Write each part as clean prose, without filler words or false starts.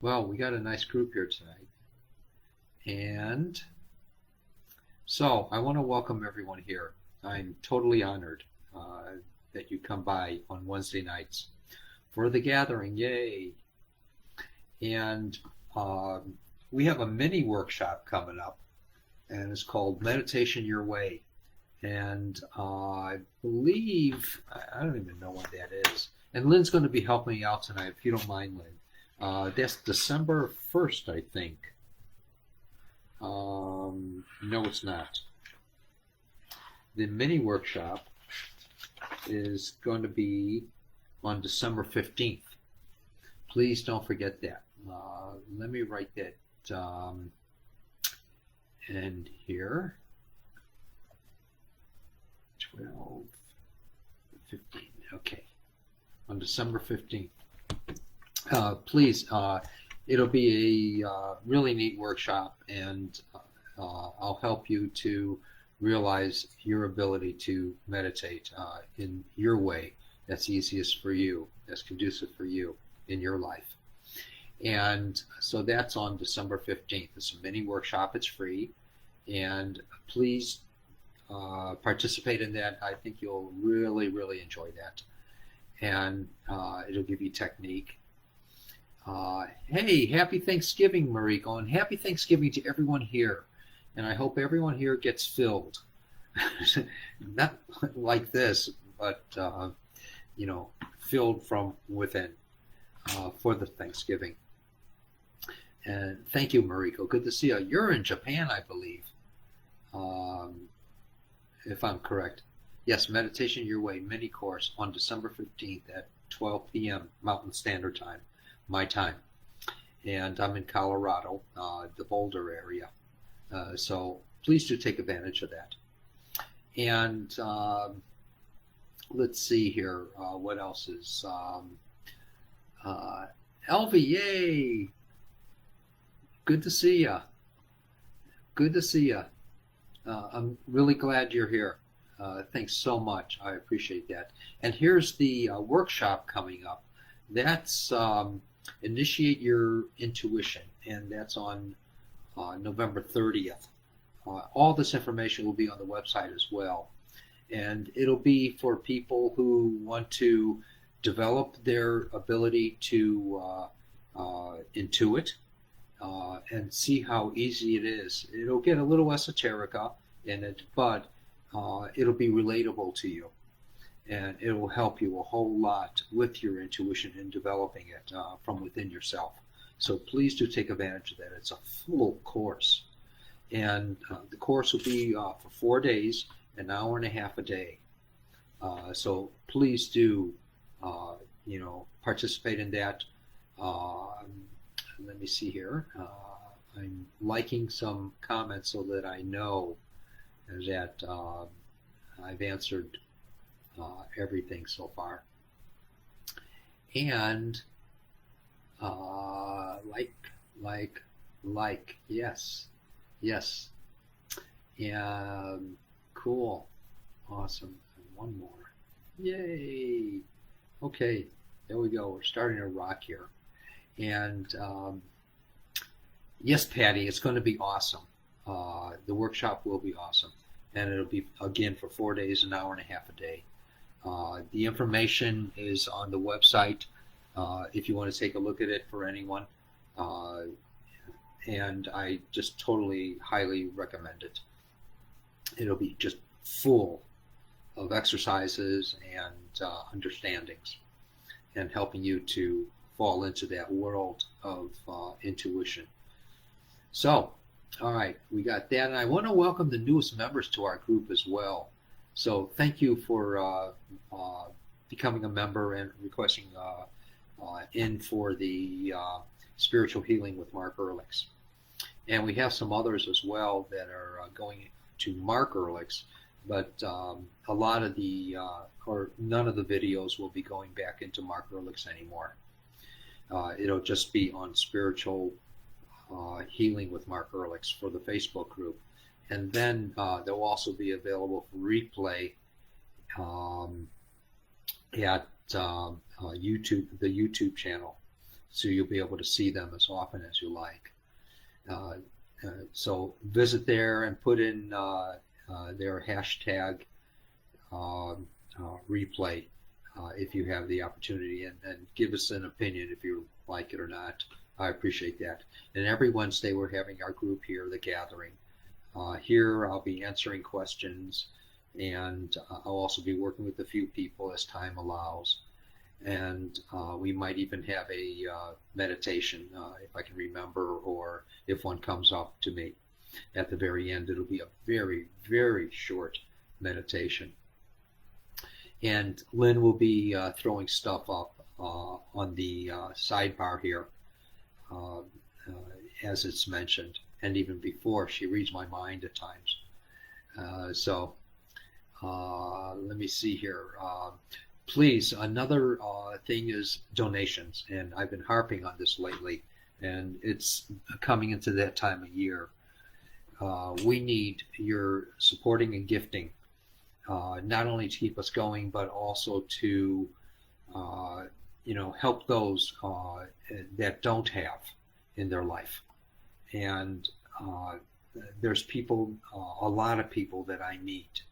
Well, we got a nice group here tonight. And so I want to welcome everyone here. I'm totally honored that you come by on Wednesday nights for the gathering. Yay! And um, we have a mini workshop coming up, and it's called Meditation Your Way. And I believe, I don't even know what that is. And Lynn's going to be helping me out tonight, if you don't mind, Lynn. That's December 1st, I think. No, it's not. The mini workshop is going to be on December 15th. Please don't forget that. Let me write that in here. 12, 15. Okay. On December 15th. Please, it'll be a really neat workshop, and I'll help you to realize your ability to meditate in your way that's easiest for you, that's conducive for you in your life. And so that's on December 15th. It's a mini workshop, it's free, and please participate in that. I think you'll really, really enjoy that. And it'll give you technique. Hey, happy Thanksgiving, Mariko, and happy Thanksgiving to everyone here. And I hope everyone here gets filled. Not like this, but, filled from within for the Thanksgiving. And thank you, Mariko. Good to see you. You're in Japan, I believe, um, if I'm correct. Yes, Meditation Your Way mini course on December 15th at 12 p.m. Mountain Standard Time, my time. And I'm in Colorado, the Boulder area. So please do take advantage of that. And let's see here. What else is? Elvie, yay! Good to see ya. Good to see ya. I'm really glad you're here. Thanks so much. I appreciate that. And here's the workshop coming up. That's Initiate Your Intuition, and that's on November 30th. All this information will be on the website as well. And it'll be for people who want to develop their ability to intuit and see how easy it is. It'll get a little esoterica in it, but it'll be relatable to you, and it will help you a whole lot with your intuition in developing it from within yourself. So please do take advantage of that. It's a full course, and the course will be for 4 days, an hour and a half a day. So please do, participate in that. Let me see here. I'm liking some comments so that I know that I've answered everything so far. And yes, yes. And cool, awesome. And one more. Yay! Okay, there we go. We're starting to rock here. And yes, Patty, it's going to be awesome. The workshop will be awesome. And it'll be, again, for 4 days, an hour and a half a day. The information is on the website if you want to take a look at it for anyone. And I just totally, highly recommend it. It'll be just full of exercises and understandings, and helping you to fall into that world of intuition. So, all right, we got that. And I want to welcome the newest members to our group as well. So thank you for becoming a member and requesting in for the spiritual healing with Mark Ehrlichs. And we have some others as well that are going to Mark Ehrlichs, but a lot of the, or none of the videos will be going back into Mark Ehrlichs anymore. It'll just be on spiritual healing with Mark Ehrlichs for the Facebook group. And then they'll also be available for replay at YouTube, the YouTube channel. so you'll be able to see them as often as you like. So visit there and put in their hashtag replay if you have the opportunity, and give us an opinion if you like it or not. I appreciate that. And every Wednesday we're having our group here, The Gathering. Here I'll be answering questions, and I'll also be working with a few people as time allows. And we might even have a meditation, if I can remember, or if one comes up to me. At the very end, it'll be a very, very short meditation. And Lynn will be throwing stuff up on the sidebar here, as it's mentioned, and even before. She reads my mind at times. So let me see here. Please, another thing is donations, and I've been harping on this lately, and it's coming into that time of year. We need your supporting and gifting, not only to keep us going, but also to help those that don't have in their life. And there's people, a lot of people that I meet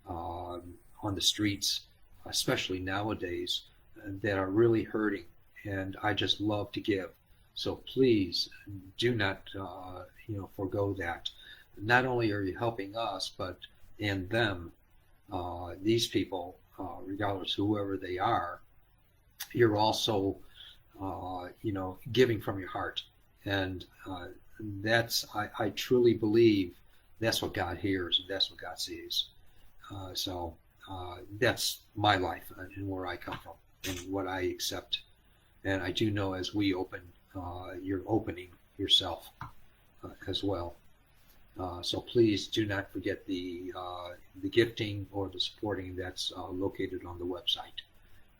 on the streets, especially nowadays, that are really hurting, and I just love to give. So please do not forgo that. Not only are you helping us, but and them, these people, regardless of whoever they are, you're also giving from your heart. And that's, I truly believe that's what God hears and that's what God sees. So that's my life and where I come from and what I accept. And I do know as we open, you're opening yourself as well. So please do not forget the gifting or the supporting that's located on the website,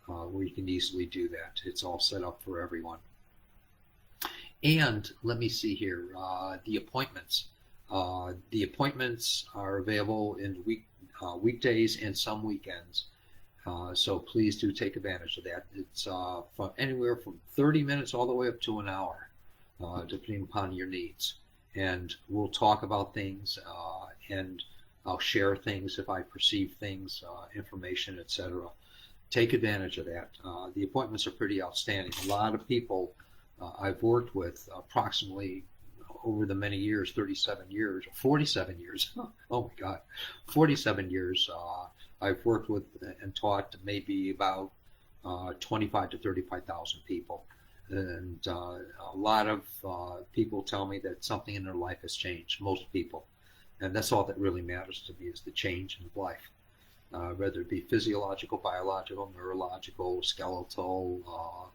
where you can easily do that. It's all set up for everyone. And let me see here, the appointments. The appointments are available in weekdays and some weekends. So please do take advantage of that. It's from anywhere from 30 minutes all the way up to an hour, depending upon your needs. And we'll talk about things, and I'll share things if I perceive things, information, etc. Take advantage of that. The appointments are pretty outstanding. A lot of people I've worked with approximately over the many years, 37 years, 47 years, oh my God, 47 years, I've worked with and taught maybe about 25 to 35,000 people. And a lot of people tell me that something in their life has changed, most people. And that's all that really matters to me, is the change in life. Whether it be physiological, biological, neurological, skeletal,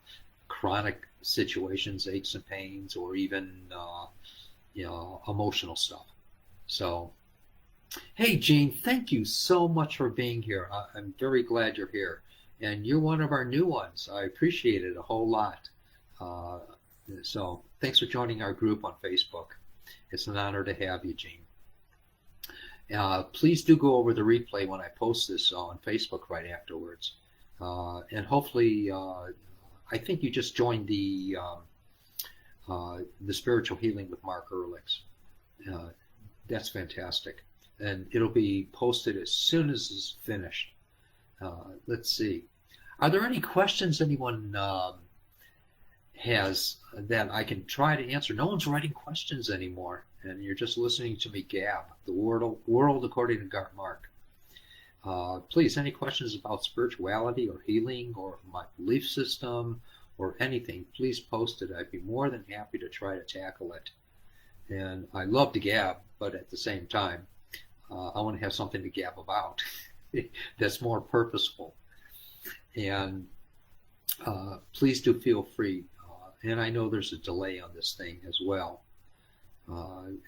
chronic situations, aches and pains, or even emotional stuff. So, hey, Gene, thank you so much for being here. I'm very glad you're here. And you're one of our new ones. I appreciate it a whole lot. So thanks for joining our group on Facebook. It's an honor to have you, Gene. Please do go over the replay when I post this on Facebook right afterwards. And hopefully, I think you just joined the Spiritual Healing with Mark Ehrlichs. That's fantastic. And it'll be posted as soon as it's finished. Let's see. Are there any questions anyone has that I can try to answer? No one's writing questions anymore, and you're just listening to me gab. The world according to Garth Mark. Please, any questions about spirituality or healing or my belief system or anything, please post it. I'd be more than happy to try to tackle it. And I love to gab, but at the same time, I want to have something to gab about that's more purposeful. And please do feel free. And I know there's a delay on this thing as well.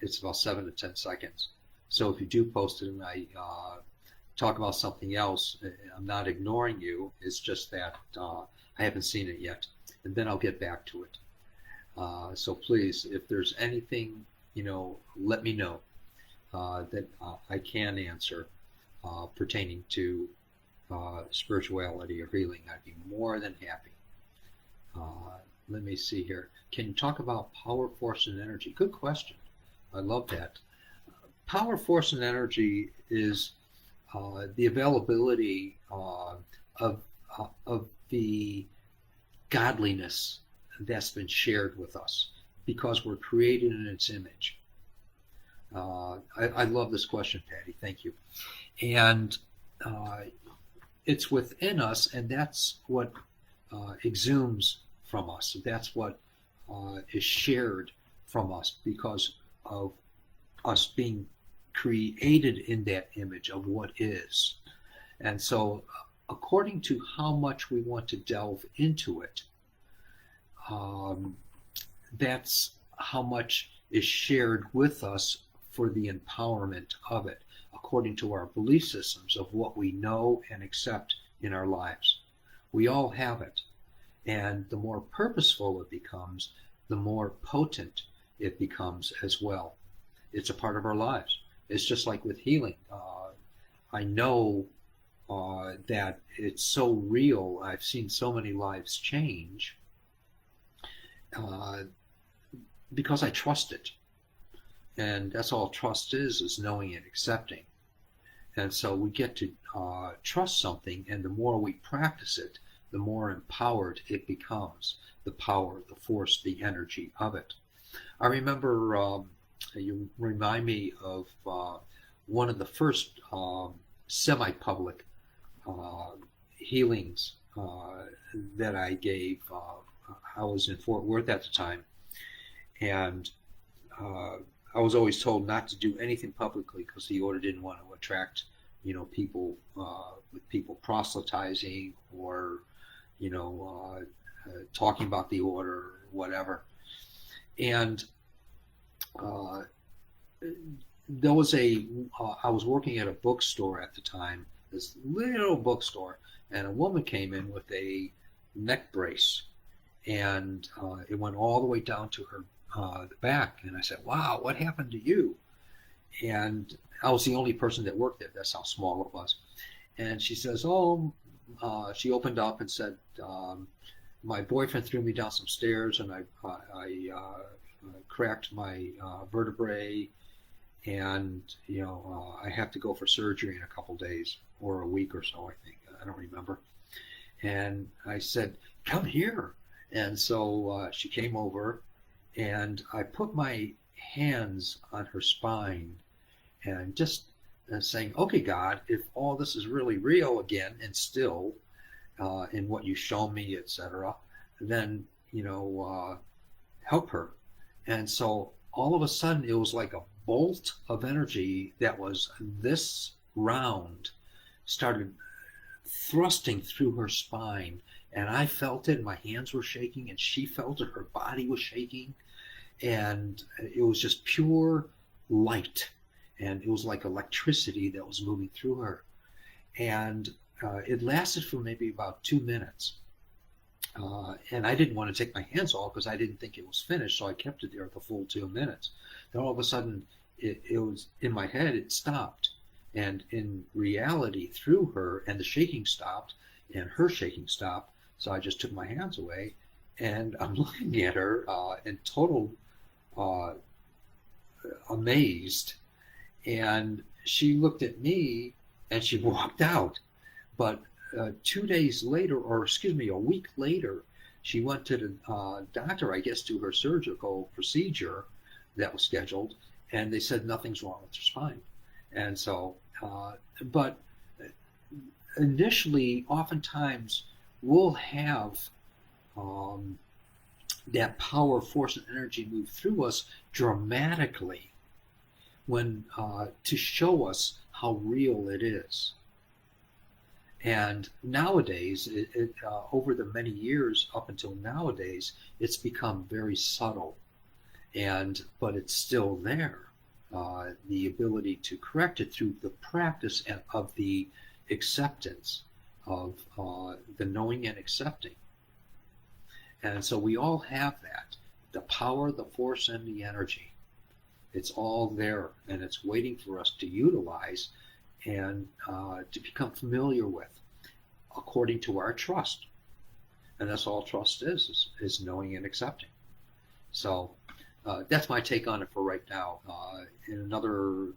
It's about 7 to 10 seconds. So if you do post it and I talk about something else, I'm not ignoring you. It's just that I haven't seen it yet. And then I'll get back to it. So please, if there's anything, let me know that I can answer pertaining to spirituality or healing. I'd be more than happy. let me see here. Can you talk about power, force, and energy? Good question. I love that. Power, force, and energy is the availability of of the godliness that's been shared with us because we're created in its image. I love this question, Patty. Thank you. And uh, it's within us, and that's what exudes from us. That's what is shared from us because of us being created in that image of what is. And so, according to how much we want to delve into it, um, that's how much is shared with us for the empowerment of it, according to our belief systems of what we know and accept in our lives. We all have it. And the more purposeful it becomes, the more potent it becomes as well. It's a part of our lives. It's just like with healing. I know that it's so real. I've seen so many lives change uh, because I trust it. And that's all trust is knowing and accepting. And so we get to trust something, and the more we practice it, the more empowered it becomes. The power, the force, the energy of it. I remember you remind me of one of the first semi-public uh, healings that I gave. I was in Fort Worth at the time, and uh, I was always told not to do anything publicly because the order didn't want to attract, people with people proselytizing or, talking about the order or whatever. And uh, there was I was working at a bookstore at the time, this little bookstore, and a woman came in with a neck brace, and it went all the way down to her the back. And I said, "Wow, what happened to you?" And I was the only person that worked there. That's how small it was. And she says, "Oh," she opened up and said, "My boyfriend threw me down some stairs, and I cracked my vertebrae, and I have to go for surgery in a couple days or a week or so. I think I don't remember." And I said, "Come here." And so she came over, and I put my hands on her spine and just saying, "Okay, God, if all this is really real again and still in what you show me, etc., then help her." And so all of a sudden, it was like a bolt of energy that was this round started thrusting through her spine, and I felt it. My hands were shaking, and she felt it. Her body was shaking, and it was just pure light, and it was like electricity that was moving through her. And it lasted for maybe about 2 minutes. And I didn't want to take my hands off because I didn't think it was finished, so I kept it there the full 2 minutes. Then all of a sudden, it was in my head, it stopped. And in reality, through her, and the shaking stopped, and her shaking stopped. So I just took my hands away, and I'm looking at her in total uh, amazed. And she looked at me, and she walked out. But 2 days later, or excuse me, a week later, she went to the doctor, I guess, to her surgical procedure that was scheduled, and they said nothing's wrong with her spine. And so, but initially, oftentimes, we'll have that power, force, and energy move through us dramatically when to show us how real it is. And nowadays, over the many years up until nowadays, it's become very subtle, but it's still there. The ability to correct it through the practice of the acceptance of the knowing and accepting. And so we all have that, the power, the force, and the energy. It's all there, and it's waiting for us to utilize and to become familiar with, according to our trust. And that's all trust is knowing and accepting. So that's my take on it for right now. In another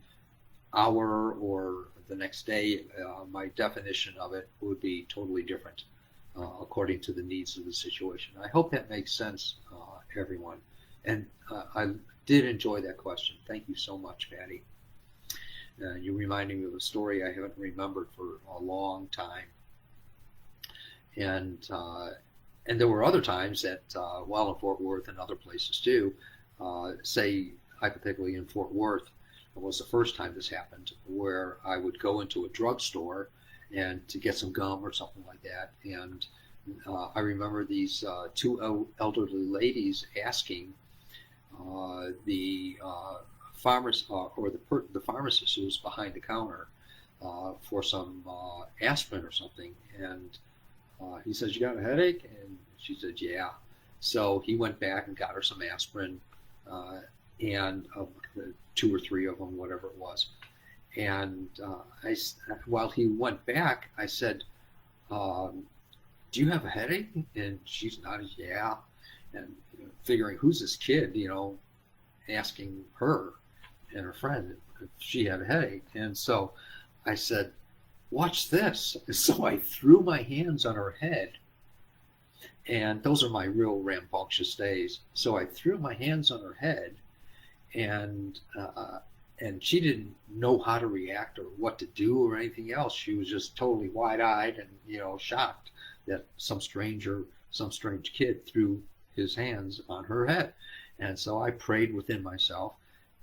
hour or the next day, my definition of it would be totally different according to the needs of the situation. I hope that makes sense, everyone. And I did enjoy that question. Thank you so much, Patty. You reminded me of a story I haven't remembered for a long time. And there were other times that, well, in Fort Worth and other places too, say hypothetically in Fort Worth, it was the first time this happened, where I would go into a drugstore and to get some gum or something like that. And I remember these two elderly ladies asking the pharmacist or the pharmacist who was behind the counter for some aspirin or something. And he says, "You got a headache?" And she said, "Yeah." So he went back and got her some aspirin, and two or three of them, whatever it was. And while he went back, I said, "Do you have a headache?" And she's nodded, "Yeah." And figuring, who's this kid, asking her and her friend if she had a headache. And so I said, "Watch this." So I threw my hands on her head, and those are my real rambunctious days. So I threw my hands on her head, and she didn't know how to react or what to do or anything else. She was just totally wide-eyed and shocked that some strange kid threw his hands on her head. And so I prayed within myself,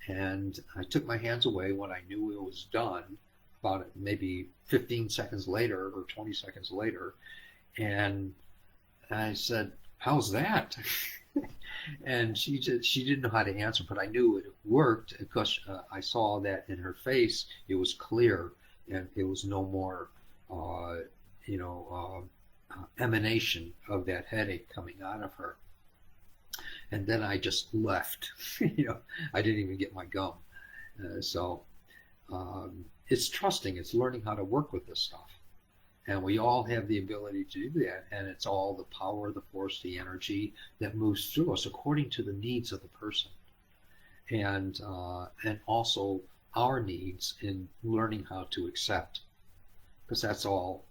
and I took my hands away when I knew it was done, about maybe 15 seconds later or 20 seconds later. And I said, "How's that?" And she didn't know how to answer, but I knew it worked because I saw that in her face it was clear, and it was no more emanation of that headache coming out of her. And then I just left. I didn't even get my gum. So it's trusting. It's learning how to work with this stuff. And we all have the ability to do that. And it's all the power, the force, the energy that moves through us according to the needs of the person. And also our needs in learning how to accept. Because that's all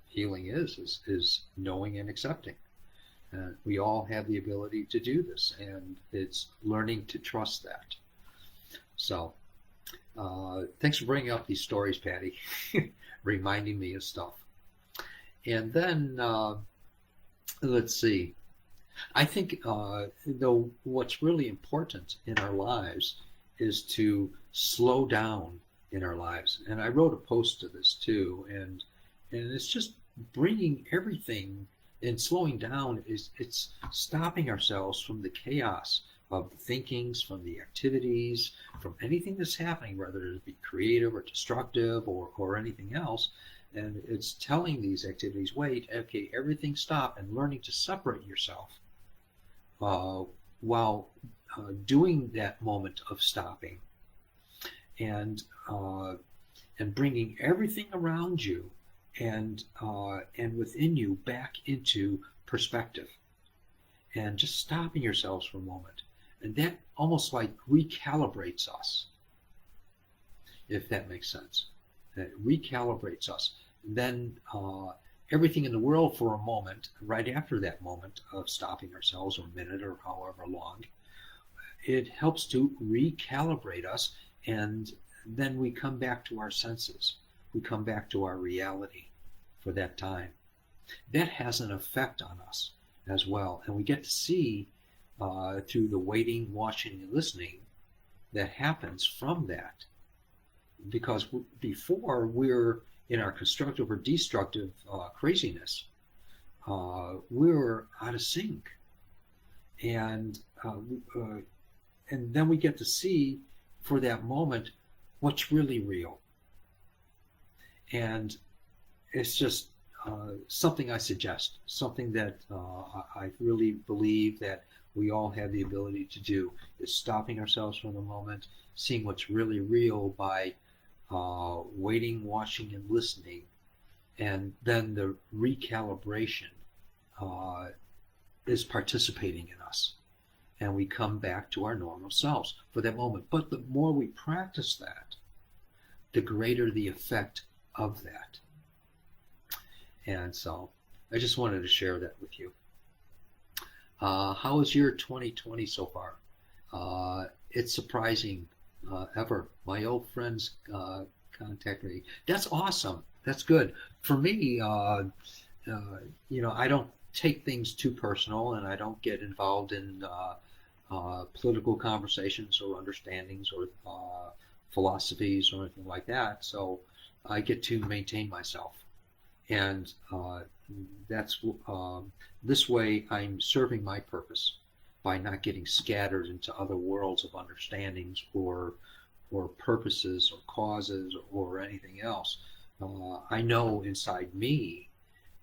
healing is knowing and accepting. We all have the ability to do this, and it's learning to trust that. So thanks for bringing up these stories, Patty, reminding me of stuff. And then let's see. I think though what's really important in our lives is to slow down in our lives. And I wrote a post to this too, and it's just bringing everything. And slowing down it's stopping ourselves from the chaos of the thinkings, from the activities, from anything that's happening, whether it be creative or destructive or anything else. And it's telling these activities, wait, okay, everything stop, and learning to separate yourself while doing that moment of stopping, and bringing everything around you and within you back into perspective, and just stopping yourselves for a moment. And that almost like recalibrates us, if that makes sense. That recalibrates us. And then everything in the world for a moment, right after that moment of stopping ourselves, or a minute or however long, it helps to recalibrate us, and then we come back to our senses. We come back to our reality for that time. That has an effect on us as well. And we get to see through the waiting, watching, and listening that happens from that. Because before we're in our constructive or destructive craziness, we're out of sync. And then we get to see for that moment what's really real. And it's just something I suggest, something that I really believe that we all have the ability to do, is stopping ourselves from the moment, seeing what's really real by waiting, watching, and listening, and then the recalibration uh, is participating in us, and we come back to our normal selves for that moment. But the more we practice that, the greater the effect of that. And so I just wanted to share that with you. How is your 2020 so far? It's surprising ever. My old friends contact me. That's awesome. That's good. For me, I don't take things too personal, and I don't get involved in political conversations or understandings or philosophies or anything like that. So I get to maintain myself, and that's this way I'm serving my purpose by not getting scattered into other worlds of understandings or purposes or causes or anything else. I know inside me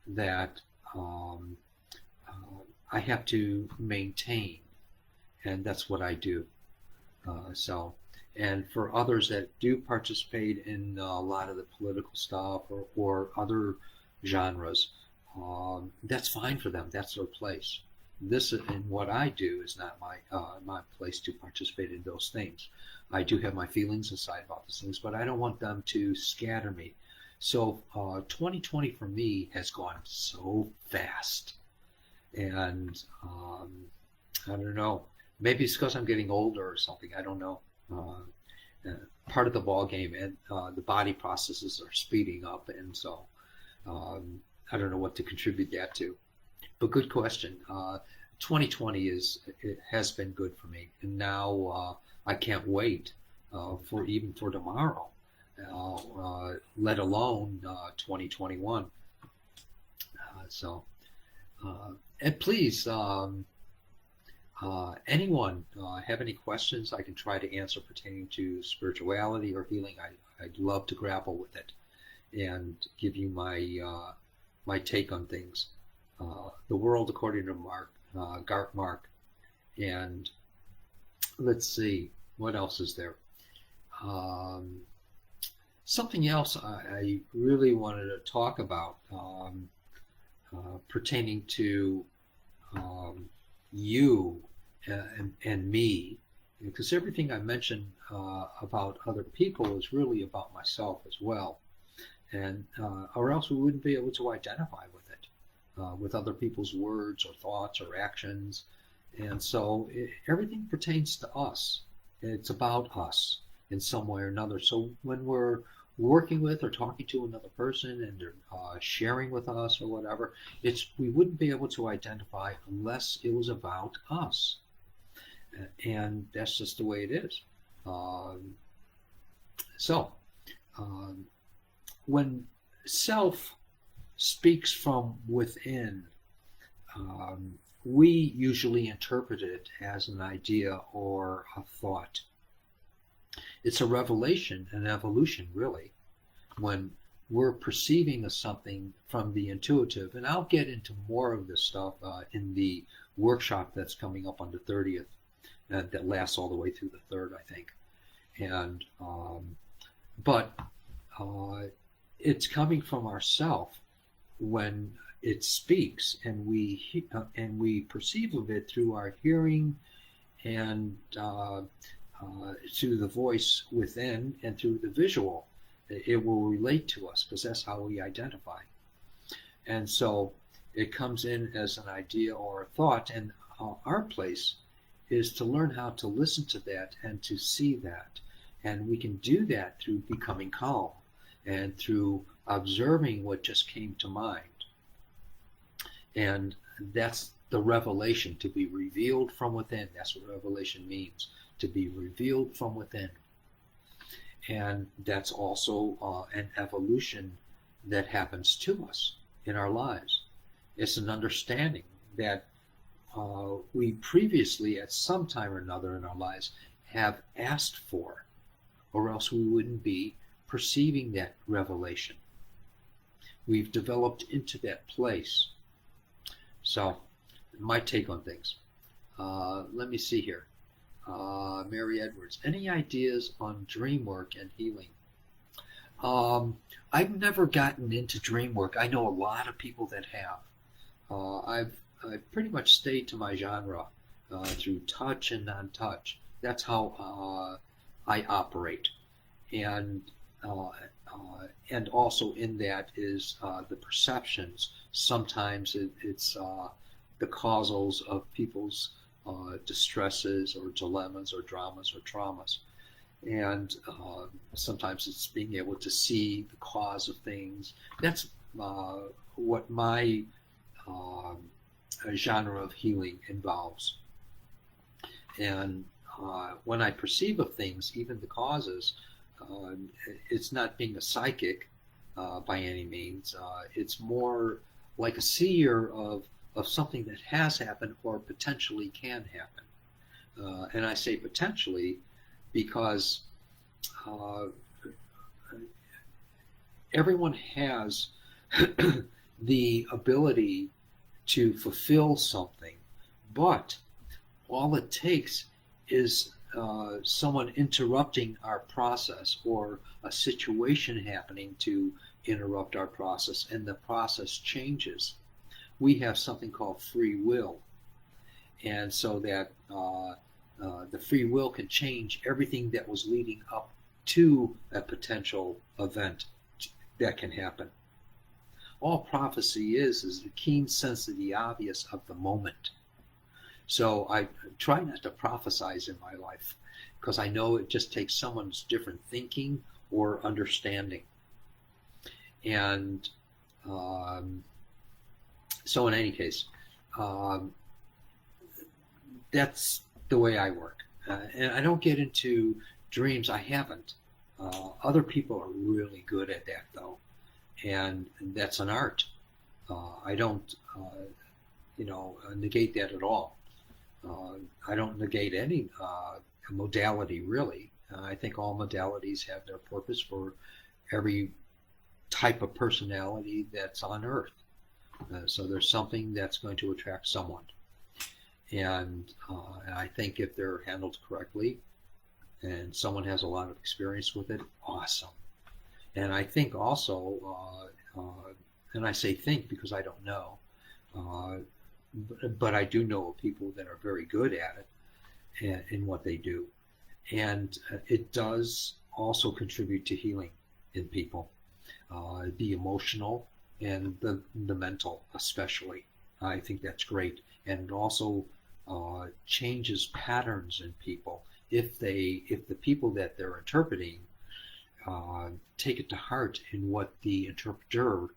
that I have to maintain, and that's what I do. And for others that do participate in a lot of the political stuff or other genres, that's fine for them. That's their place. This and what I do is not my place to participate in those things. I do have my feelings inside about these things, but I don't want them to scatter me. So 2020 for me has gone so fast, and I don't know. Maybe it's because I'm getting older or something. I don't know. Part of the ball game, and the body processes are speeding up, and so I don't know what to contribute that to. But good question. 2020 has been good for me, and now I can't wait for tomorrow, let alone 2021. And please, anyone have any questions I can try to answer pertaining to spirituality or healing? I'd love to grapple with it and give you my take on things. The World According to Garth Mark. And let's see, what else is there? Something else I really wanted to talk about pertaining to you and me, because everything I mentioned about other people is really about myself as well, and or else we wouldn't be able to identify with it, with other people's words or thoughts or actions, and so everything pertains to us. It's about us in some way or another. So when we're working with or talking to another person and they're sharing with us or whatever, we wouldn't be able to identify unless it was about us, and that's just the way it is. So when self speaks from within, we usually interpret it as an idea or a thought. It's a revelation, an evolution, really, when we're perceiving something from the intuitive. And I'll get into more of this stuff in the workshop that's coming up on the 30th, that lasts all the way through the 3rd, I think. And but it's coming from ourself when it speaks, and we perceive of it through our hearing and through the voice within and through the visual. It will relate to us because that's how we identify. And so it comes in as an idea or a thought, and our place is to learn how to listen to that and to see that. And we can do that through becoming calm and through observing what just came to mind. And that's the revelation, to be revealed from within. That's what revelation means, to be revealed from within. And that's also an evolution that happens to us in our lives. It's an understanding that we previously, at some time or another in our lives, have asked for, or else we wouldn't be perceiving that revelation. We've developed into that place. So, my take on things. Let me see here. Mary Edwards, any ideas on dream work and healing? I've never gotten into dream work. I know a lot of people that have. I've pretty much stayed to my genre through touch and non-touch. That's how I operate, and and also in that is the perceptions. Sometimes it's the causals of people's distresses or dilemmas or dramas or traumas. And sometimes it's being able to see the cause of things. That's what my um, genre of healing involves. And when I perceive of things, even the causes, uh, it's not being a psychic by any means. It's more like a seer of something that has happened or potentially can happen. And I say potentially because uh, everyone has the ability to fulfill something, but all it takes is someone interrupting our process or a situation happening to interrupt our process, and the process changes. We have something called free will, and so that the free will can change everything that was leading up to a potential event that can happen. All prophecy is the keen sense of the obvious of the moment. So I try not to prophesize in my life because I know it just takes someone's different thinking or understanding. And um, so, in any case, um, that's the way I work. And I don't get into dreams. I haven't. Other people are really good at that, though, and that's an art. I don't, negate that at all. I don't negate any modality really. I think all modalities have their purpose for every type of personality that's on Earth. So there's something that's going to attract someone, and I think if they're handled correctly, and someone has a lot of experience with it, awesome. And I think also, and I say think because I don't know, uh, but I do know people that are very good at it in what they do. And it does also contribute to healing in people, the emotional and the mental, especially. I think that's great. And it also changes patterns in people if the people that they're interpreting take it to heart in what the interpreter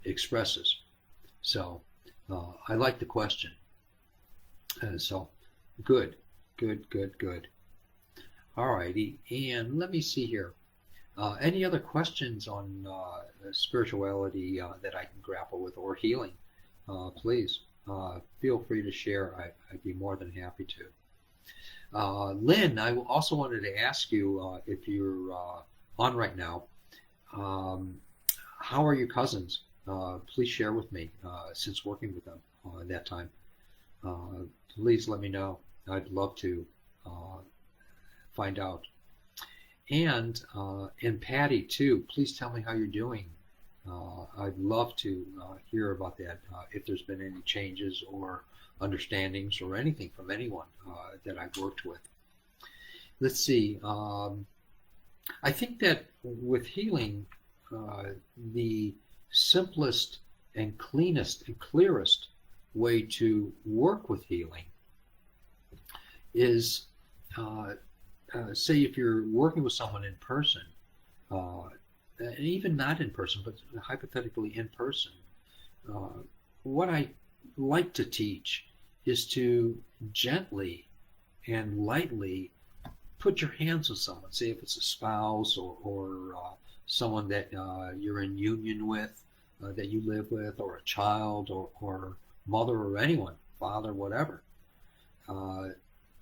expresses. So I like the question. So good, good, good, good. All righty. And let me see here. Any other questions on spirituality that I can grapple with or healing? Please feel free to share. I'd be more than happy to. Lynn, I also wanted to ask you if you're on right now. Um, how are your cousins? Please share with me since working with them at that time. Uh, please let me know. I'd love to uh, find out. And Patty too. Please tell me how you're doing. I'd love to hear about that. If there's been any changes or understandings or anything from anyone that I've worked with. Let's see. I think that with healing, uh, the simplest and cleanest and clearest way to work with healing is, uh, say, if you're working with someone in person, uh, and even not in person, but hypothetically in person, uh, what I like to teach is to gently and lightly put your hands on someone, say if it's a spouse or someone that you're in union with, that you live with, or a child, or mother, or anyone, father, whatever, uh,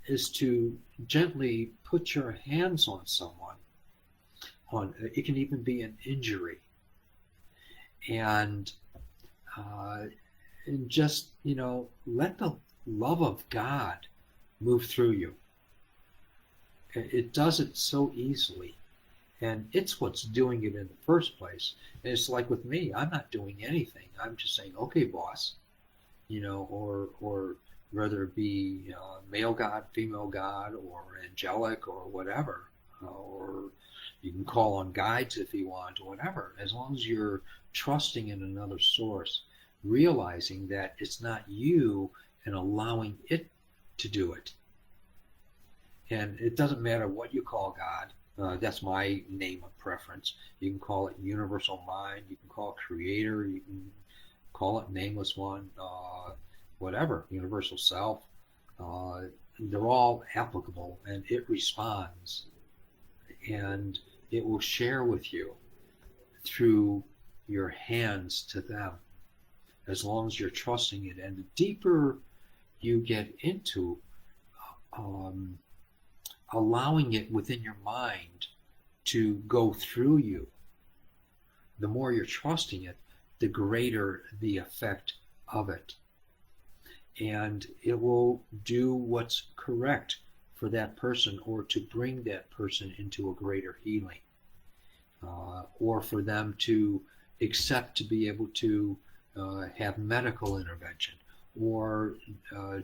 is to gently put your hands on someone. On it can even be an injury, and uh, and just let the love of God move through you. It does it so easily, and it's what's doing it in the first place. And it's like with me, I'm not doing anything. I'm just saying, okay, boss, or whether it be male God, female God, or angelic, or whatever, or you can call on guides if you want, or whatever. As long as you're trusting in another source, realizing that it's not you, and allowing it to do it. And it doesn't matter what you call God. That's my name of preference. You can call it universal mind. You can call it creator. You can call it nameless one. Whatever, universal self. They're all applicable, and it responds, and it will share with you through your hands to them, as long as you're trusting it. And the deeper you get into allowing it within your mind to go through you, the more you're trusting it, the greater the effect of it. And it will do what's correct for that person, or to bring that person into a greater healing, or for them to accept to be able to have medical intervention, or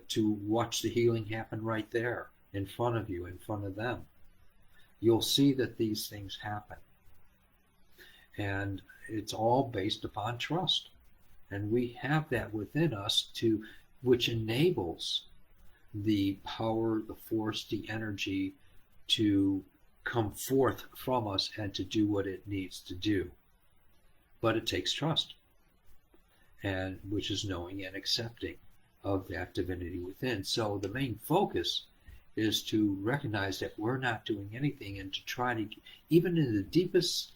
to watch the healing happen right there in front of you, in front of them. You'll see that these things happen. And it's all based upon trust. And we have that within us, which enables the power, the force, the energy to come forth from us and to do what it needs to do. But it takes trust, and which is knowing and accepting of that divinity within. So the main focus is to recognize that we're not doing anything, and to try to, even in the deepest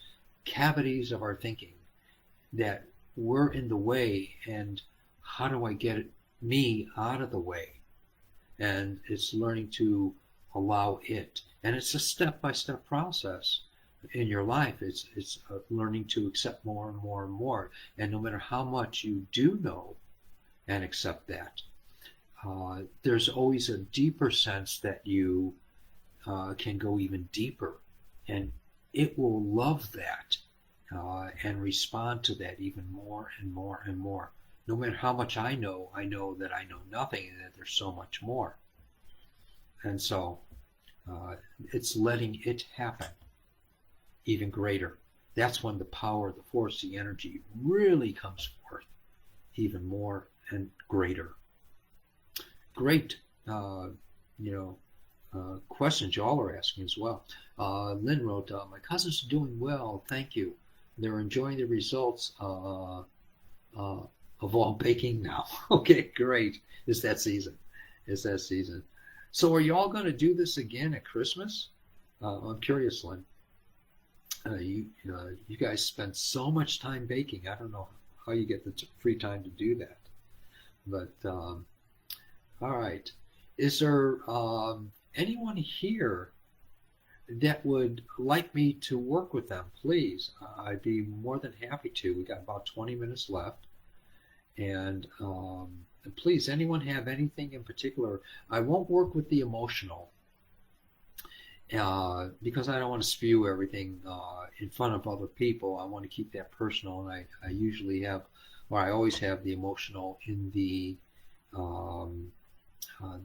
cavities of our thinking, that we're in the way, and how do I get me out of the way? And it's learning to allow it. And it's a step-by-step process in your life. It's learning to accept more and more and more. And no matter how much you do know and accept that, there's always a deeper sense that you can go even deeper. And it will love that and respond to that even more and more and more. No matter how much I know that I know nothing, and that there's so much more. And so it's letting it happen even greater. That's when the power, the force, the energy really comes forth even more and greater. Great, questions y'all are asking as well. Lynn wrote, my cousins are doing well, thank you. They're enjoying the results of all baking now. Okay, great. It's that season. So are you all going to do this again at Christmas? I'm curious, Lynn. You guys spend so much time baking. I don't know how you get the free time to do that. But all right. Is there anyone here that would like me to work with them? Please, I'd be more than happy to. We got about 20 minutes left. And please, anyone have anything in particular? I won't work with the emotional because I don't want to spew everything in front of other people. I want to keep that personal, and I usually have, or I always have, the emotional in the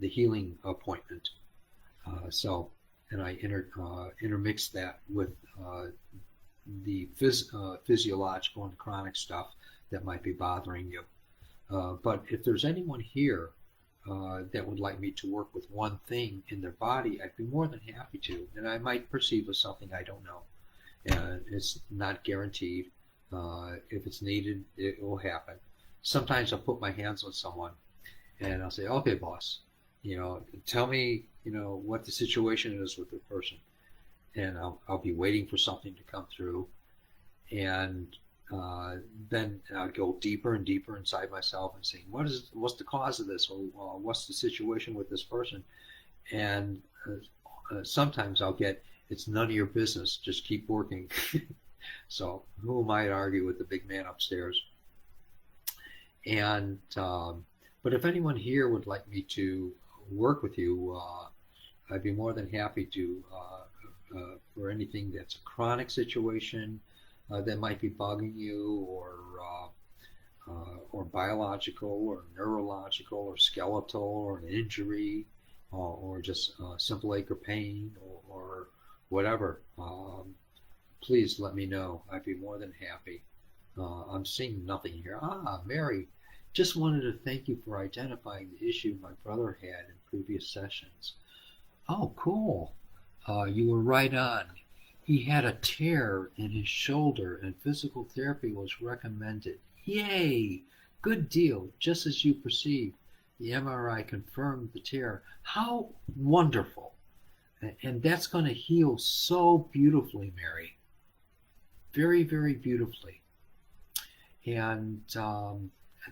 healing appointment. And I intermix that with the physiological and chronic stuff that might be bothering you. But if there's anyone here that would like me to work with one thing in their body, I'd be more than happy to. And I might perceive as something I don't know. And it's not guaranteed. If it's needed, it will happen. Sometimes I'll put my hands on someone and I'll say, okay, boss, tell me, what the situation is with the person. And I'll be waiting for something to come through. And then I'd go deeper and deeper inside myself and say, what's the cause of this? Or what's the situation with this person? And sometimes I'll get, it's none of your business, just keep working. So who am I to argue with the big man upstairs? And but if anyone here would like me to work with you, I'd be more than happy to for anything that's a chronic situation that might be bugging you, or biological or neurological or skeletal or an injury or just simple ache or pain or whatever, please let me know. I'd be more than happy. I'm seeing nothing here. Mary, just wanted to thank you for identifying the issue my brother had in previous sessions. Oh, cool. You were right on. He had a tear in his shoulder and physical therapy was recommended. Yay! Good deal, just as you perceived. The MRI confirmed the tear. How wonderful! And that's going to heal so beautifully, Mary. Very, very beautifully. And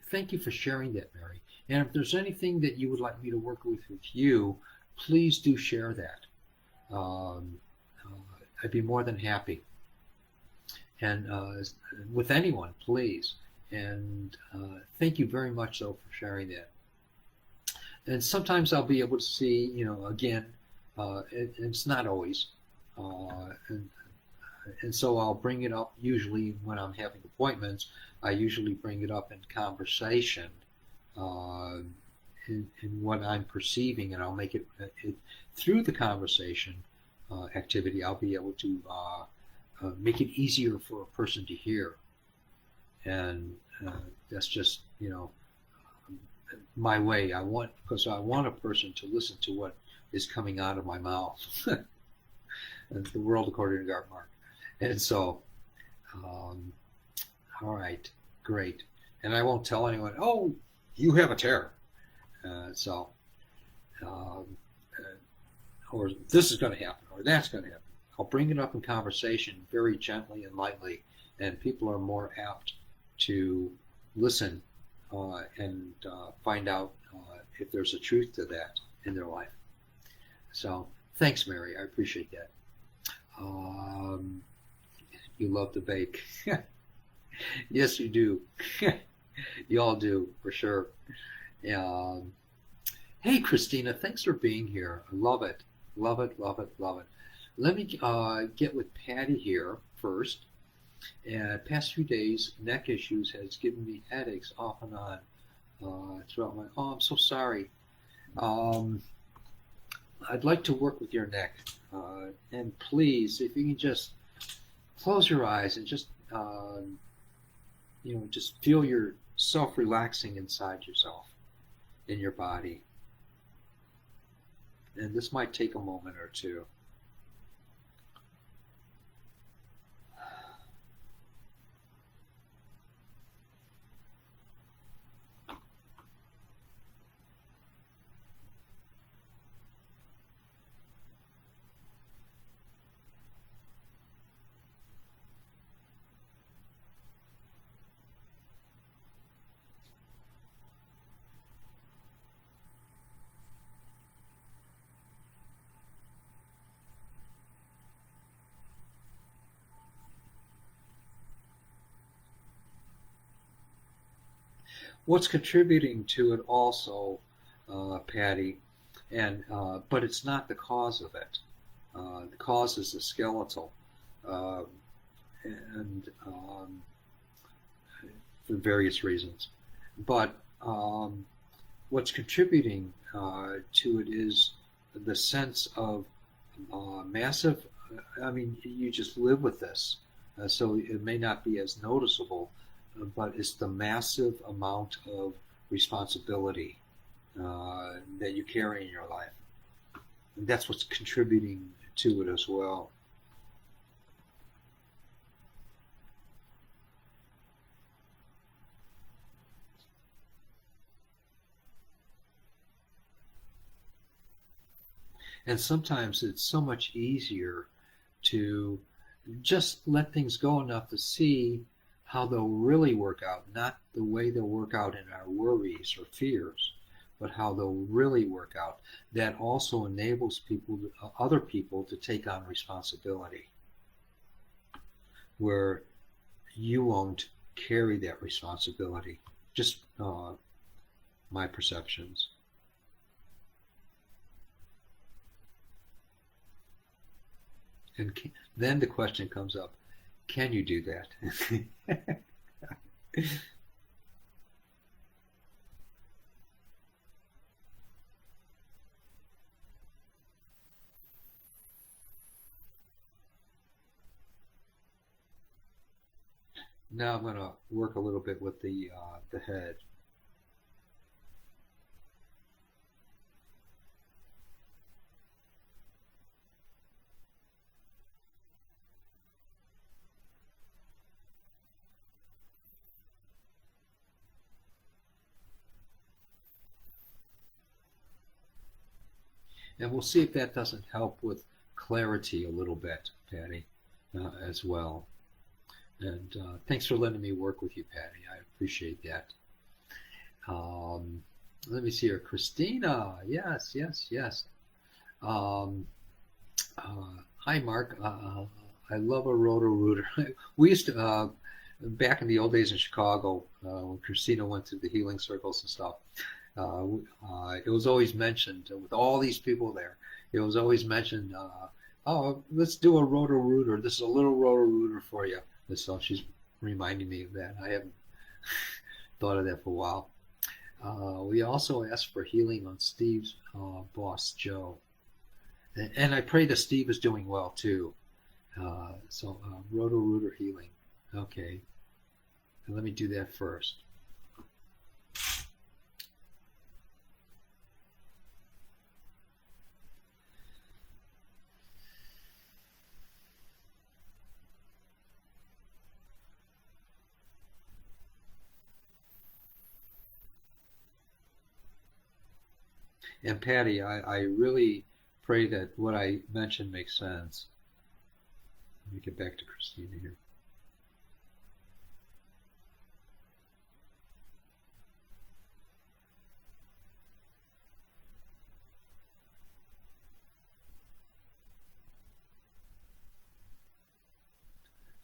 thank you for sharing that, Mary. And if there's anything that you would like me to work with you, please do share that. I'd be more than happy. And with anyone, please. And thank you very much, though, for sharing that. And sometimes I'll be able to see, again, it's not always. And so I'll bring it up usually when I'm having appointments. I usually bring it up in conversation in what I'm perceiving, and I'll make it through the conversation activity. I'll be able to make it easier for a person to hear, and that's just my way. Because I want a person to listen to what is coming out of my mouth. The world according to Garth Mark. And so, all right, great. And I won't tell anyone, oh, you have a tear. Or this is going to happen, or that's going to happen. I'll bring it up in conversation very gently and lightly, and people are more apt to listen and find out if there's a truth to that in their life. So thanks, Mary. I appreciate that. You love to bake. Yes, you do. You all do, for sure. Hey, Christina, thanks for being here. I love it. Love it, love it, love it. Let me get with Patty here first. Past few days, neck issues has given me headaches off and on throughout my... Oh, I'm so sorry. I'd like to work with your neck. And please, if you can just close your eyes and just feel yourself relaxing inside yourself, in your body. And this might take a moment or two. What's contributing to it also, Patty, but it's not the cause of it. The cause is the skeletal, and for various reasons. But what's contributing to it is the sense of massive. I mean, you just live with this, so it may not be as noticeable, but it's the massive amount of responsibility that you carry in your life. And that's what's contributing to it as well. And sometimes it's so much easier to just let things go enough to see how they'll really work out, not the way they'll work out in our worries or fears, but how they'll really work out. That also enables other people to take on responsibility, where you won't carry that responsibility. Just my perceptions. And then the question comes up, can you do that? Now I'm going to work a little bit with the head. And we'll see if that doesn't help with clarity a little bit, Patty, as well. And thanks for letting me work with you, Patty. I appreciate that. Um, Let me see here. Christina. Yes, yes, yes. Um, Hi, Mark. I love a roto-rooter. We used to, back in the old days in Chicago, when Christina went to the healing circles and stuff, it was always mentioned with all these people there. It was always mentioned, oh, let's do a roto-rooter. This is a little roto-rooter for you. So she's reminding me of that. I haven't thought of that for a while. We also asked for healing on Steve's boss, Joe. And I pray that Steve is doing well too. Roto-rooter healing. Okay, and let me do that first. And Patty, I really pray that what I mentioned makes sense. Let me get back to Christina here.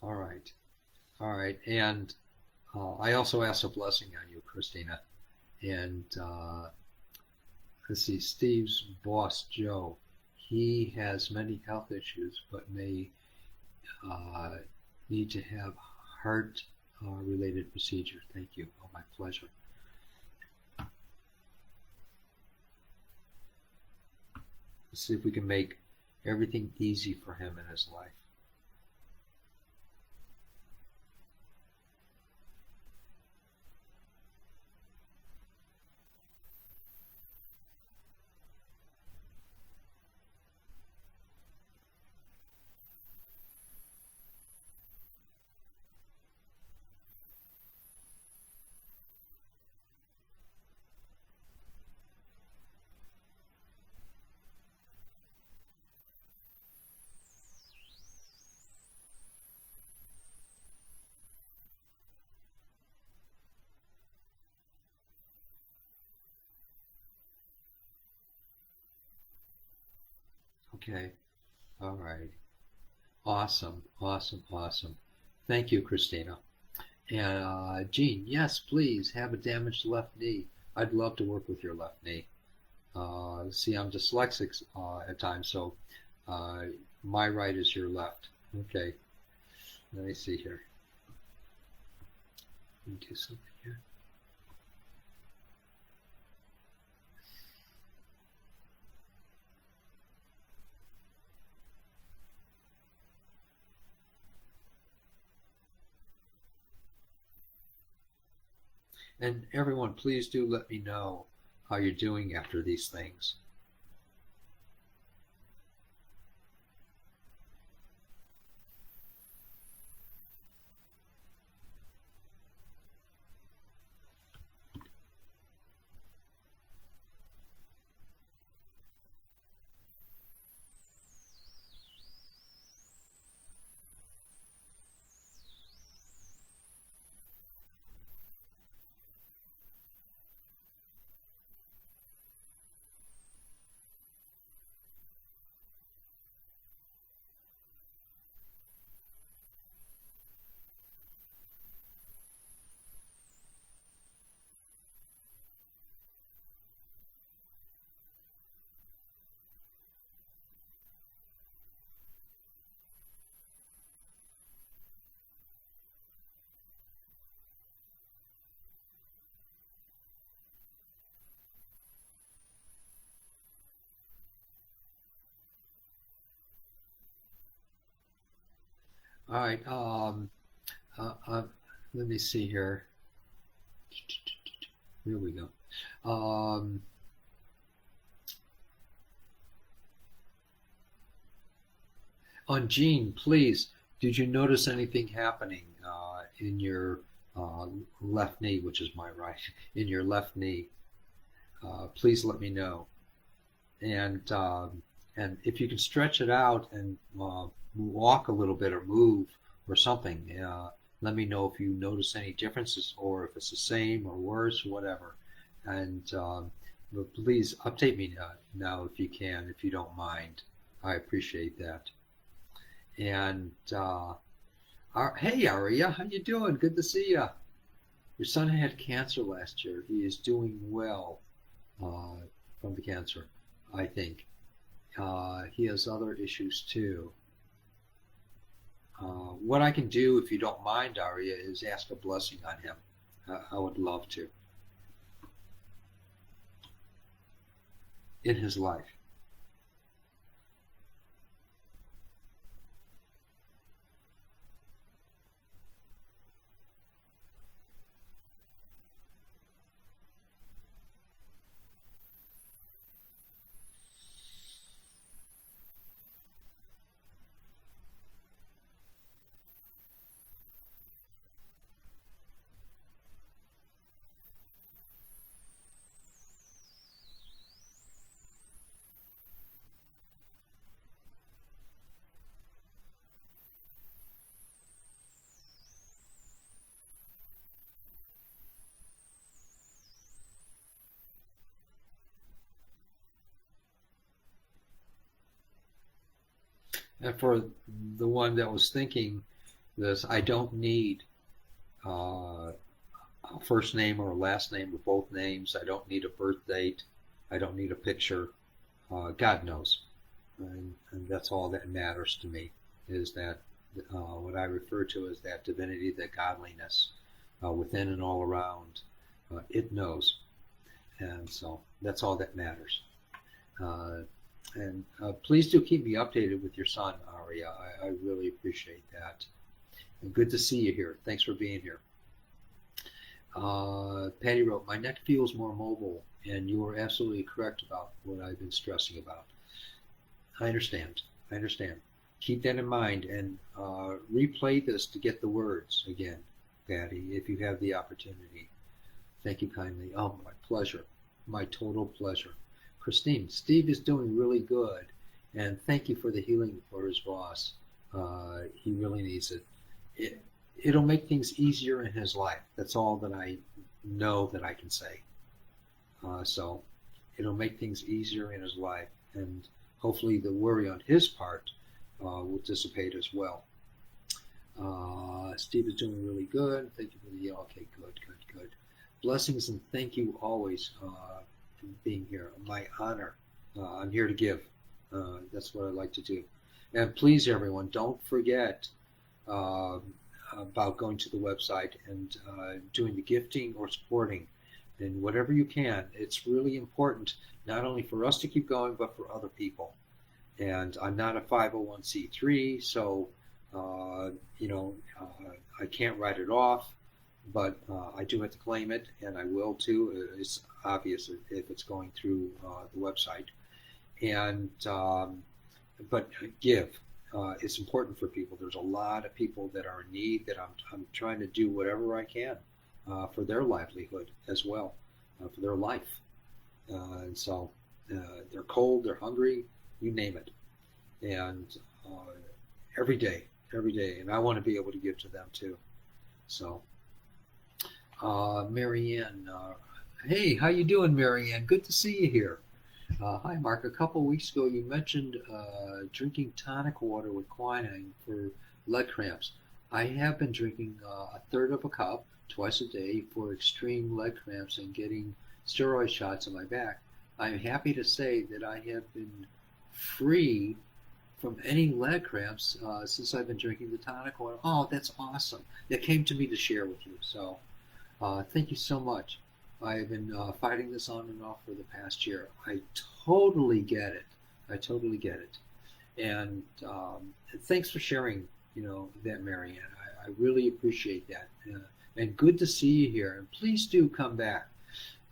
All right, all right. And I also asked a blessing on you, Christina. And let's see, Steve's boss, Joe, he has many health issues, but may uh, need to have heart related procedure. Thank you. Oh, my pleasure. Let's see if we can make everything easy for him in his life. Okay. All right. Awesome. Awesome. Awesome. Thank you, Christina. And Gene, yes, please have a damaged left knee. I'd love to work with your left knee. See, I'm dyslexic at times, so uh, my right is your left. Okay. Let me see here. Let me do something here. And everyone, please do let me know how you're doing after these things. All right. Uh, uh, Let me see here. Here we go. Um, on Gene, please, did you notice anything happening in your left knee, which is my right, in your left knee? Please let me know. And and if you can stretch it out and walk a little bit or move or something, let me know if you notice any differences or if it's the same or worse or whatever. And but please update me now if you can, if you don't mind. I appreciate that. And hey, Aria, how you doing? Good to see you. Your son had cancer last year. He is doing well uh, from the cancer, I think. He has other issues too. What I can do, if you don't mind, Aria, is ask a blessing on him. I would love to in his life. And for the one that was thinking this, I don't need uh, a first name or a last name or both names. I don't need a birth date. I don't need a picture. God knows, and that's all that matters to me. Is that what I refer to as that divinity, that godliness within and all around? It knows, and so that's all that matters. Uh, and please do keep me updated with your son, Aria. I really appreciate that. And good to see you here. Thanks for being here. Patty wrote, my neck feels more mobile, and you are absolutely correct about what I've been stressing about. I understand. I understand. Keep that in mind and replay this to get the words again, Patty, if you have the opportunity. Thank you kindly. Oh, my pleasure. My total pleasure. Christine, Steve is doing really good, and thank you for the healing for his boss. He really needs it. it. It'll make things easier in his life. That's all that I know that I can say. So it'll make things easier in his life, and hopefully the worry on his part will dissipate as well. Steve is doing really good. Thank you for the okay, good, good, good. Blessings and thank you always for being here. My honor. I'm here to give. That's what I like to do. And please, everyone, don't forget uh, about going to the website and doing the gifting or supporting and whatever you can. It's really important, not only for us to keep going, but for other people. And I'm not a 501c3, so uh, you know I can't write it off, but I do have to claim it, and I will too. It's obvious if it's going through the website, and but give. It's important for people. There's a lot of people that are in need that I'm trying to do whatever I can for their livelihood as well, for their life. And so they're cold, they're hungry, you name it. And every day, every day. And I want to be able to give to them too. So, Marianne, hey, how you doing, Marianne? Good to see you here. Hi, Mark. A couple of weeks ago, you mentioned drinking tonic water with quinine for leg cramps. I have been drinking a third of a cup twice a day for extreme leg cramps and getting steroid shots in my back. I'm happy to say that I have been free from any leg cramps since I've been drinking the tonic water. Oh, that's awesome. That came to me to share with you. So thank you so much. I've been fighting this on and off for the past year. I totally get it. I totally get it. And thanks for sharing, that, Marianne. I really appreciate that. and good to see you here. And please do come back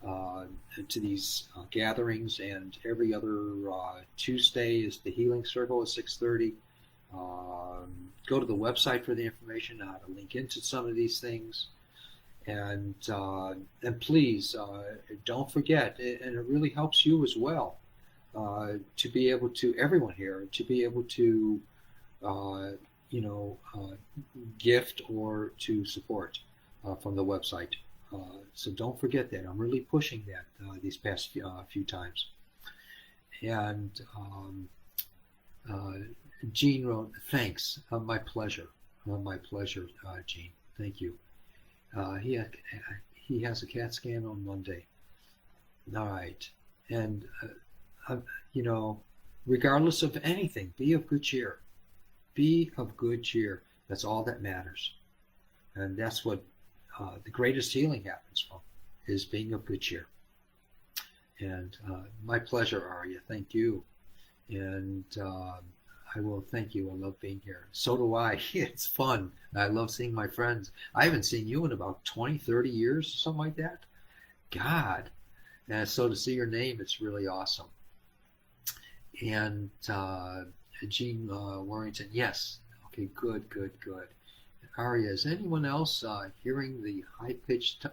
uh, to these gatherings. And every other Tuesday is the Healing Circle at 6:30. Go to the website for the information how to link into some of these things. And please don't forget, and it really helps you as well to be able to, everyone here, to be able to uh, you know, gift or to support from the website. So don't forget that. I'm really pushing that these past few times. And uh, Gene wrote, thanks. My pleasure, Gene. Thank you. He, he has a CAT scan on Monday. All right. And, you know, regardless of anything, be of good cheer. Be of good cheer. That's all that matters. And that's what the greatest healing happens from, is being of good cheer. And my pleasure, Arya. Thank you. And I will thank you. I love being here. So do I. It's fun. I love seeing my friends. I haven't seen you in about 20, 30 years, something like that. God. And so to see your name, it's really awesome. And Gene Warrington, yes. Okay, good, good, good. Arya, is anyone else hearing the high-pitched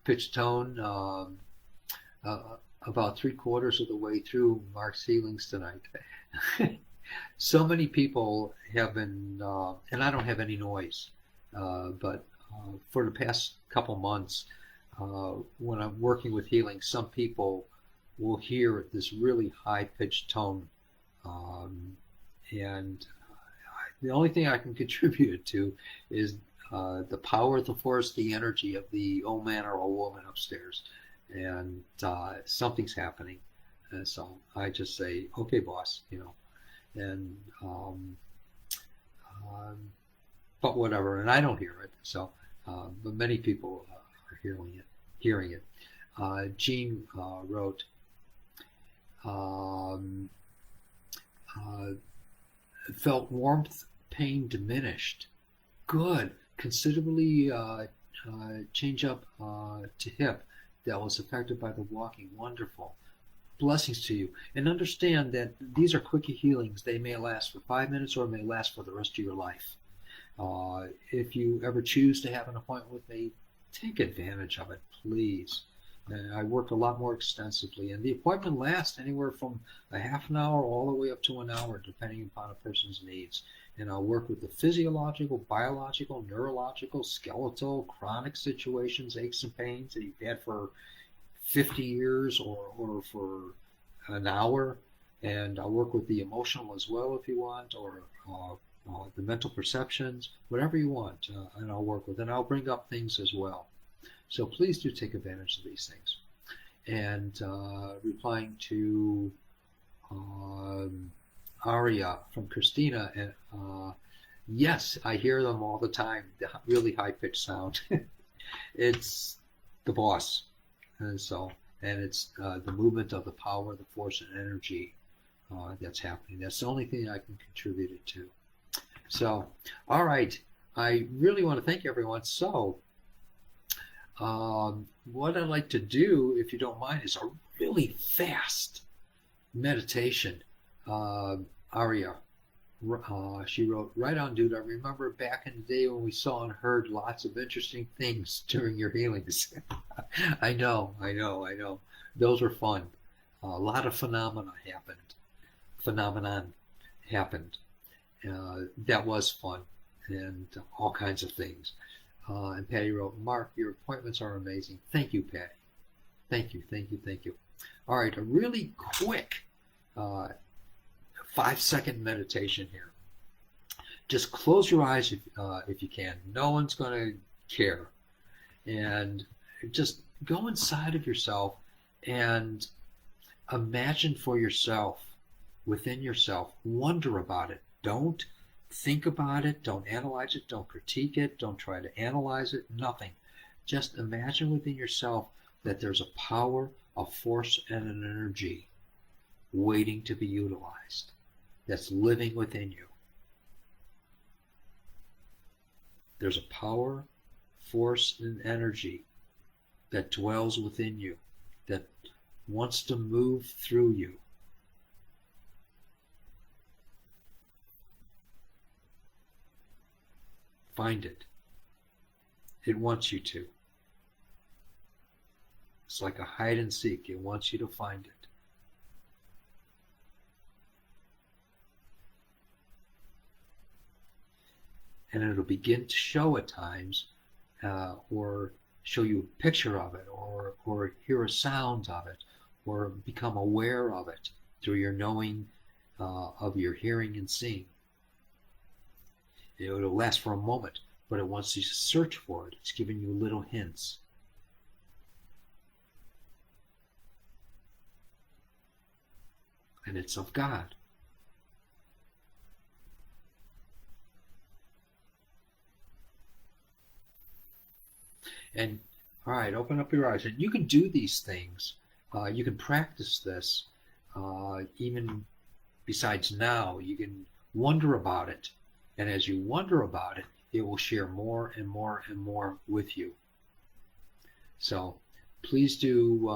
pitched tone about 3/4 of the way through Mark's healings tonight? So many people have been, and I don't have any noise, but for the past couple months, when I'm working with healing, some people will hear this really high-pitched tone, and the only thing I can contribute it to is the power of the force, the energy of the old man or old woman upstairs, and something's happening. And so I just say, okay, boss, you know, and but whatever, and I don't hear it. So, but many people are hearing it. Gene wrote, um, uh, felt warmth, pain diminished. Good. Considerably change up to hip that was affected by the walking. Wonderful. Blessings to you. And understand that these are quickie healings. They may last for 5 minutes or may last for the rest of your life. If you ever choose to have an appointment with me, take advantage of it, please. I work a lot more extensively, and the appointment lasts anywhere from a half an hour all the way up to an hour, depending upon a person's needs. And I'll work with the physiological, biological, neurological, skeletal, chronic situations, aches and pains that you've had for 50 years or for an hour. And I'll work with the emotional as well if you want, or the mental perceptions, whatever you want, and I'll work with. And I'll bring up things as well. So please do take advantage of these things. And replying to Aria from Christina, and yes, I hear them all the time. The really high-pitched sound. It's the boss, and it's the movement of the power, the force, and energy that's happening. That's the only thing I can contribute it to. So, all right. I really want to thank everyone. So, what I'd like to do, if you don't mind, is a really fast meditation. Aria, she wrote, right on, dude. I remember back in the day when we saw and heard lots of interesting things during your healings. I know. Those were fun. A lot of phenomenon happened. That was fun, and all kinds of things. And Patty wrote, Mark, your appointments are amazing. Thank you, Patty. Thank you. All right, a really quick 5-second meditation here. Just close your eyes if you can. No one's going to care. And just go inside of yourself and imagine for yourself, within yourself, wonder about it. Don't think about it, don't analyze it, don't critique it, don't try to analyze it, nothing. Just imagine within yourself that there's a power, a force, and an energy waiting to be utilized that's living within you. There's a power, force, and energy that dwells within you, that wants to move through you. Find it. It wants you to. It's like a hide and seek. It wants you to find it. And it'll begin to show at times, or show you a picture of it, or hear a sound of it, or become aware of it through your knowing of your hearing and seeing. It'll last for a moment, but it wants you to search for it. It's giving you little hints. And it's of God. And all right, open up your eyes. And you can do these things. You can practice this even besides now. You can wonder about it. And as you wonder about it, it will share more and more and more with you. So please do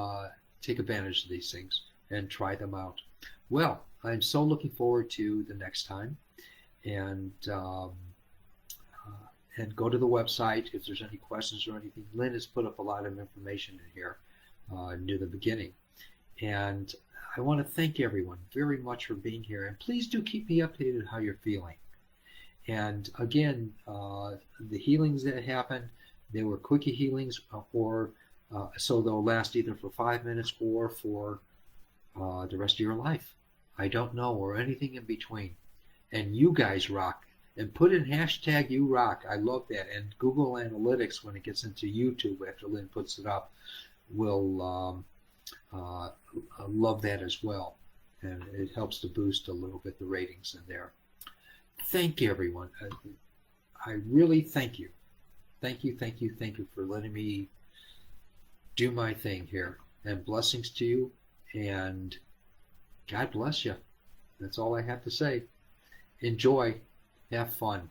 take advantage of these things and try them out. Well, I'm so looking forward to the next time. And go to the website if there's any questions or anything. Lynn has put up a lot of information in here near the beginning. And I want to thank everyone very much for being here. And please do keep me updated how you're feeling. And again, the healings that happened, they were quickie healings, or so they'll last either for 5 minutes or for the rest of your life. I don't know, or anything in between. And you guys rock. And put in hashtag you rock. I love that. And Google Analytics, when it gets into YouTube after Lynn puts it up, will love that as well. And it helps to boost a little bit the ratings in there. Thank you, everyone. I really thank you. Thank you, thank you, thank you for letting me do my thing here. And blessings to you. And God bless you. That's all I have to say. Enjoy. Have fun.